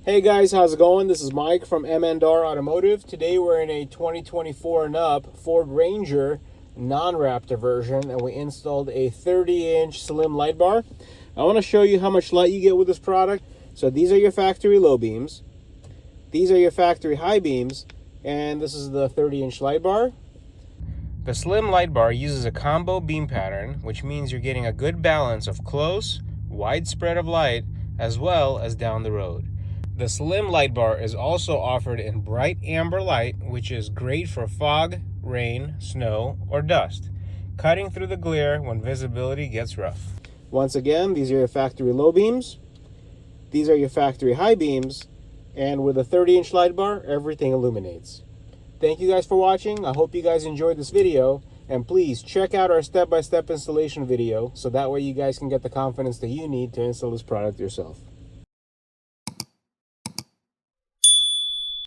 Hey guys, how's it going? This is Mike from M&R Automotive. Today we're in a 2024 and up Ford Ranger non-Raptor version, and we installed a 30-inch slim light bar. I want to show you how much light you get with this product. So these are your factory low beams, these are your factory high beams, and this is the 30-inch light bar. The slim light bar uses a combo beam pattern, which means you're getting a good balance of close, wide spread of light, as well as down the road. The slim light bar is also offered in bright amber light, which is great for fog, rain, snow, or dust, cutting through the glare when visibility gets rough. Once again, these are your factory low beams, these are your factory high beams, and with a 30-inch light bar, everything illuminates. Thank you guys for watching. I hope you guys enjoyed this video, and please check out our step-by-step installation video so that way you guys can get the confidence that you need to install this product yourself.